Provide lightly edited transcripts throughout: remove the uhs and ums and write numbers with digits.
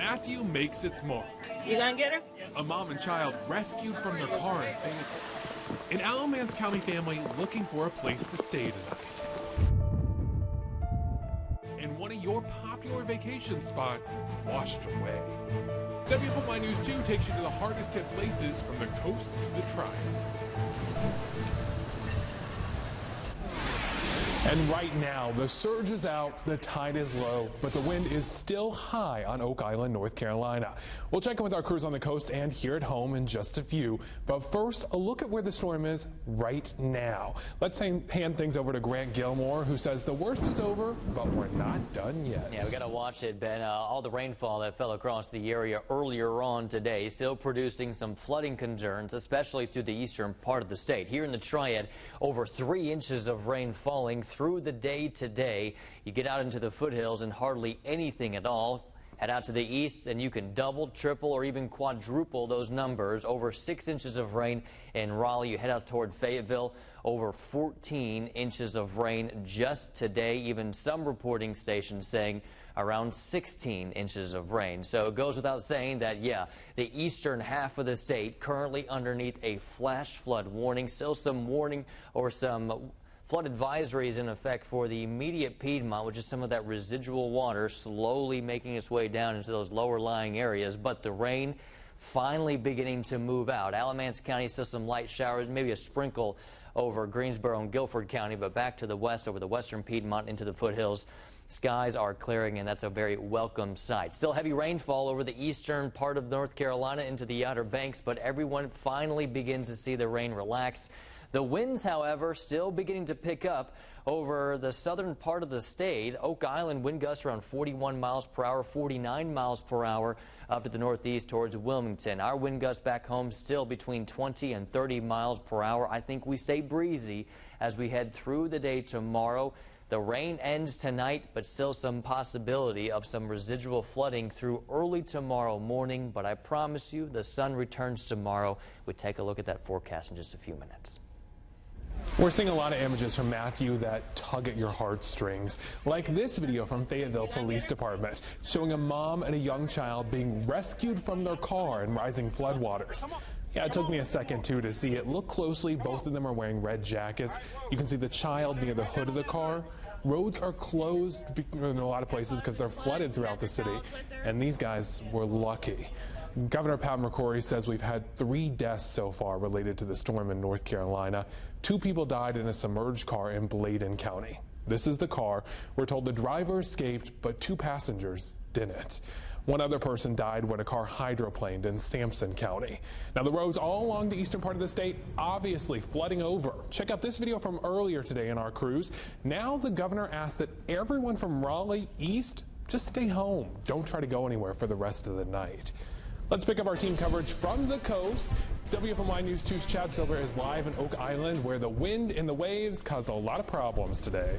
Matthew makes its mark. You gonna get her? A mom and child rescued from their car in Fayetteville. An Alamance County family looking for a place to stay tonight. And one of your popular vacation spots washed away. WFMY News 2 takes you to the hardest hit places from the coast to the triad. And right now, the surge is out, the tide is low, but the wind is still high on Oak Island, North Carolina. We'll check in with our crews on the coast and here at home in just a few. But first, a look at where the storm is right now. Let's hand things over to Grant Gilmore, who says the worst is over, but we're not done yet. Yeah, we got to watch it, Ben. All the rainfall that fell across the area earlier on today still producing some flooding concerns, especially through the eastern part of the state. Here in the Triad, over 3 inches of rain falling through the day today. You get out into the foothills and hardly anything at all. Head out to the east and you can double, triple, or even quadruple those numbers. Over 6 inches of rain in Raleigh. You head out toward Fayetteville. Over 14 inches of rain just today. Even some reporting stations saying around 16 inches of rain. So it goes without saying that, yeah, the eastern half of the state currently underneath a flash flood warning. Still some warning or some flood advisories in effect for the immediate Piedmont, which is some of that residual water slowly making its way down into those lower lying areas. But the rain finally beginning to move out. Alamance County still some light showers, maybe a sprinkle over Greensboro and Guilford County, but back to the west over the western Piedmont into the foothills. Skies are clearing, and that's a very welcome sight. Still heavy rainfall over the eastern part of North Carolina into the Outer Banks, but everyone finally begins to see the rain relax. The winds, however, still beginning to pick up over the southern part of the state. Oak Island wind gusts around 41 miles per hour, 49 miles per hour up to the northeast towards Wilmington. Our wind gusts back home still between 20 and 30 miles per hour. I think we stay breezy as we head through the day tomorrow. The rain ends tonight, but still some possibility of some residual flooding through early tomorrow morning. But I promise you the sun returns tomorrow. We'll take a look at that forecast in just a few minutes. We're seeing a lot of images from Matthew that tug at your heartstrings, like this video from Fayetteville Police Department showing a mom and a young child being rescued from their car in rising floodwaters. Yeah, it took me a second, too, to see it. Look closely. Both of them are wearing red jackets. You can see the child near the hood of the car. Roads are closed in a lot of places because they're flooded throughout the city, and these guys were lucky. Governor Pat McCrory says we've had 3 deaths so far related to the storm in North Carolina. 2 people died in a submerged car in Bladen County. This is the car. We're told the driver escaped, but 2 passengers didn't. 1 other person died when a car hydroplaned in Sampson County. Now, the roads all along the eastern part of the state obviously flooding over. Check out this video from earlier today in our cruise. Now the governor asked that everyone from Raleigh east just stay home. Don't try to go anywhere for the rest of the night. Let's pick up our team coverage from the coast. WFMY News 2's Chad Silver is live in Oak Island, where the wind and the waves caused a lot of problems today.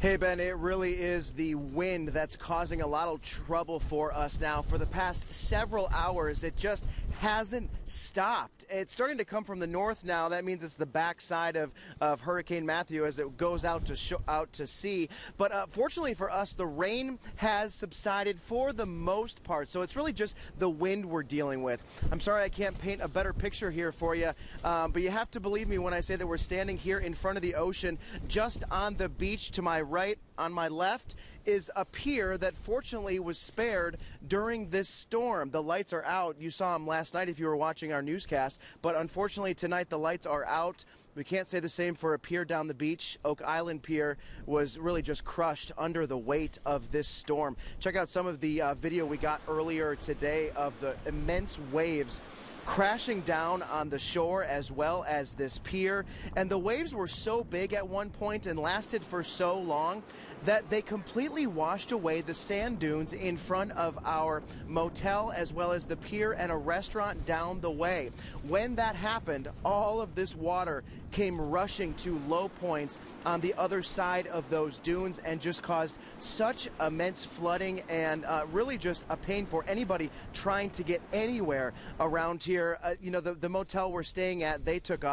Hey, Ben, it really is the wind that's causing a lot of trouble for us now. For the past several hours, it just hasn't stopped. It's starting to come from the north now. That means it's the backside of Hurricane Matthew as it goes out to sea. But fortunately for us, the rain has subsided for the most part. So it's really just the wind we're dealing with. I'm sorry I can't paint a better picture here for you, but you have to believe me when I say that we're standing here in front of the ocean just on the beach to my right. On my left is a pier that fortunately was spared during this storm. The lights are out. You saw them last night if you were watching our newscast, but unfortunately tonight the lights are out. We can't say the same for a pier down the beach. Oak Island Pier was really just crushed under the weight of this storm. Check out some of the video we got earlier today of the immense waves crashing down on the shore as well as this pier. And the waves were so big at one point and lasted for so long that they completely washed away the sand dunes in front of our motel as well as the pier and a restaurant down the way. When that happened, all of this water came rushing to low points on the other side of those dunes and just caused such immense flooding and really just a pain for anybody trying to get anywhere around here. You know, the motel we're staying at, they took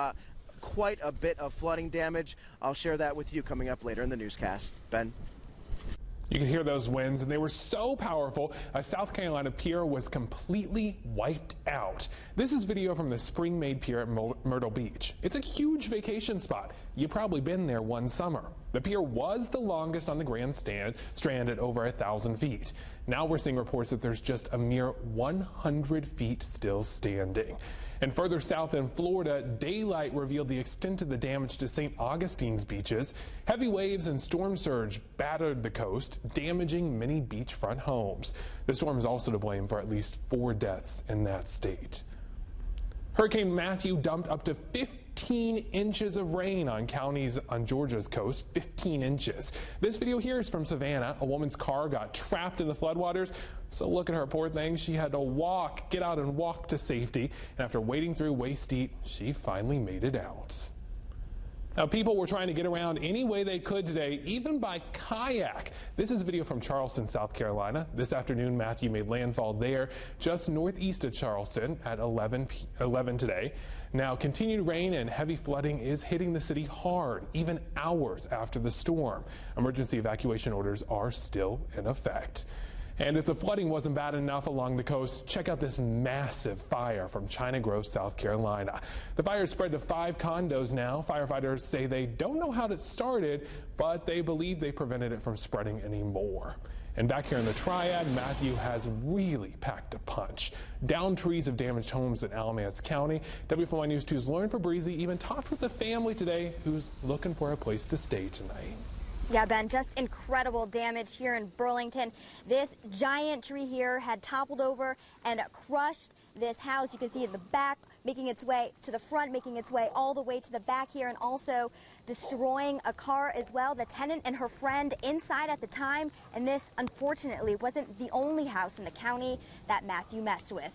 quite a bit of flooding damage. I'll share that with you coming up later in the newscast. Ben? You can hear those winds, and they were so powerful, a South Carolina pier was completely wiped out. This is video from the Spring Made Pier at Myrtle Beach. It's a huge vacation spot. You've probably been there one summer. The pier was the longest on the Grand Strand at over 1,000 feet. Now we're seeing reports that there's just a mere 100 feet still standing. And further south in Florida, daylight revealed the extent of the damage to St. Augustine's beaches. Heavy waves and storm surge battered the coast, damaging many beachfront homes. The storm is also to blame for at least 4 deaths in that state. Hurricane Matthew dumped up to 15 inches of rain on counties on Georgia's coast, 15 inches. This video here is from Savannah. A woman's car got trapped in the floodwaters. So look at her, poor thing. She had to get out and walk to safety. And after wading through waist deep, she finally made it out. Now, people were trying to get around any way they could today, even by kayak. This is a video from Charleston, South Carolina. This afternoon, Matthew made landfall there, just northeast of Charleston at 11 today. Now, continued rain and heavy flooding is hitting the city hard, even hours after the storm. Emergency evacuation orders are still in effect. And if the flooding wasn't bad enough along the coast, check out this massive fire from China Grove, South Carolina. The fire spread to 5 condos now. Firefighters say they don't know how it started, but they believe they prevented it from spreading anymore. And back here in the Triad, Matthew has really packed a punch. Downed trees have damaged homes in Alamance County. WFOI News 2's Lauren Fabrizi even talked with a family today who's looking for a place to stay tonight. Yeah, Ben, just incredible damage here in Burlington. This giant tree here had toppled over and crushed this house. You can see in the back, making its way to the front, making its way all the way to the back here, and also destroying a car as well. The tenant and her friend inside at the time, and this, unfortunately, wasn't the only house in the county that Matthew messed with.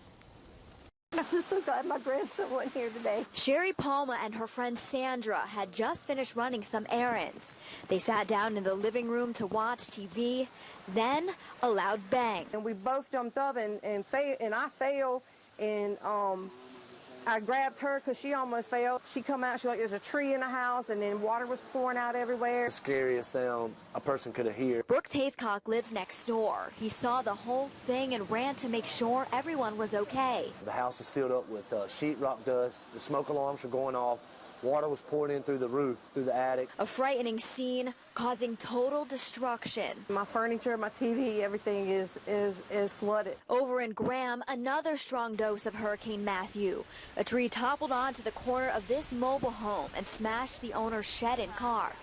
I'm just so glad my grandson wasn't here today. Sherry Palma and her friend Sandra had just finished running some errands. They sat down in the living room to watch TV. Then a loud bang. And we both jumped up and I fell, and I grabbed her because she almost fell. She come out, she's like, there's a tree in the house, and then water was pouring out everywhere. The scariest sound a person could have heard. Brooks Haithcock lives next door. He saw the whole thing and ran to make sure everyone was okay. The house was filled up with sheetrock dust. The smoke alarms were going off. Water was pouring in through the roof, through the attic. A frightening scene causing total destruction. My furniture, my TV, everything is flooded. Over in Graham, another strong dose of Hurricane Matthew. A tree toppled onto the corner of this mobile home and smashed the owner's shed and car.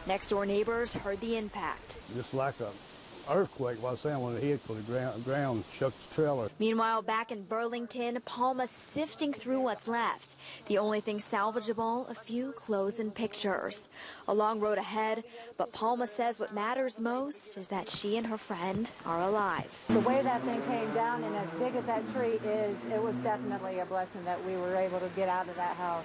Next door neighbors heard the impact. Just like a earthquake, was saying when it hit, because the ground shook the trailer. Meanwhile, back in Burlington, Palma sifting through what's left. The only thing salvageable, a few clothes and pictures. A long road ahead, but Palma says what matters most is that she and her friend are alive. The way that thing came down and as big as that tree is, it was definitely a blessing that we were able to get out of that house.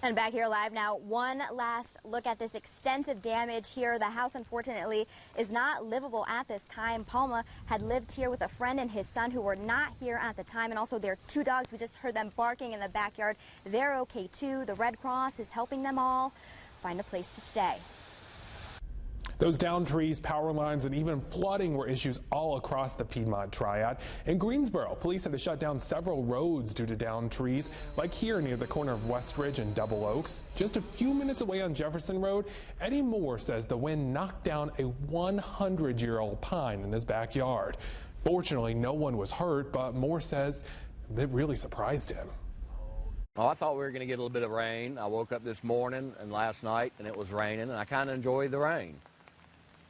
And back here live now, one last look at this extensive damage here. The house, unfortunately, is not livable at this time. Palma had lived here with a friend and his son who were not here at the time, and also their 2 dogs. We just heard them barking in the backyard. They're okay, too. The Red Cross is helping them all find a place to stay. Those downed trees, power lines, and even flooding were issues all across the Piedmont Triad. In Greensboro, police had to shut down several roads due to downed trees, like here near the corner of West Ridge and Double Oaks. Just a few minutes away on Jefferson Road, Eddie Moore says the wind knocked down a 100-year-old pine in his backyard. Fortunately, no one was hurt, but Moore says that really surprised him. Oh, I thought we were going to get a little bit of rain. I woke up this morning and last night, and it was raining, and I kind of enjoyed the rain.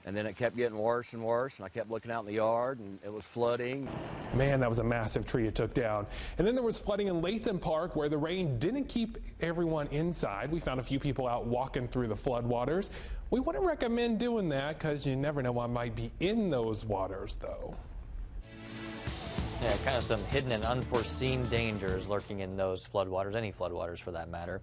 And then it kept getting worse and worse, and I kept looking out in the yard, and it was flooding. Man, that was a massive tree it took down. And then there was flooding in Latham Park, where the rain didn't keep everyone inside. We found a few people out walking through the floodwaters. We wouldn't recommend doing that because you never know what might be in those waters, though. Yeah, kind of some hidden and unforeseen dangers lurking in those floodwaters, any floodwaters for that matter.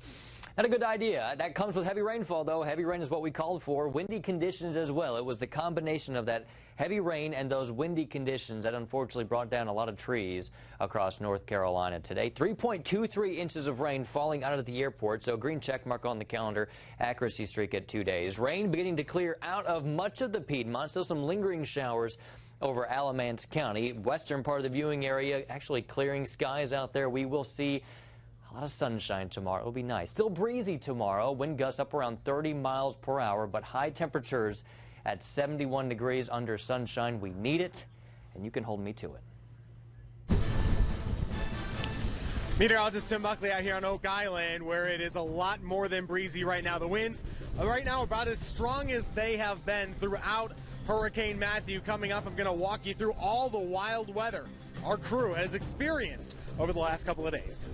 Not a good idea. That comes with heavy rainfall, though. Heavy rain is what we called for. Windy conditions as well. It was the combination of that heavy rain and those windy conditions that unfortunately brought down a lot of trees across North Carolina today. 3.23 inches of rain falling out of the airport, so green check mark on the calendar. Accuracy streak at 2 days. Rain beginning to clear out of much of the Piedmont. Still some lingering showers over Alamance County. Western part of the viewing area actually clearing skies out there. We will see a lot of sunshine tomorrow. It'll be nice. Still breezy tomorrow. Wind gusts up around 30 miles per hour, but high temperatures at 71 degrees under sunshine. We need it, and you can hold me to it. Meteorologist Tim Buckley out here on Oak Island, where it is a lot more than breezy right now. The winds right now are about as strong as they have been throughout Hurricane Matthew. Coming up, I'm going to walk you through all the wild weather our crew has experienced over the last couple of days.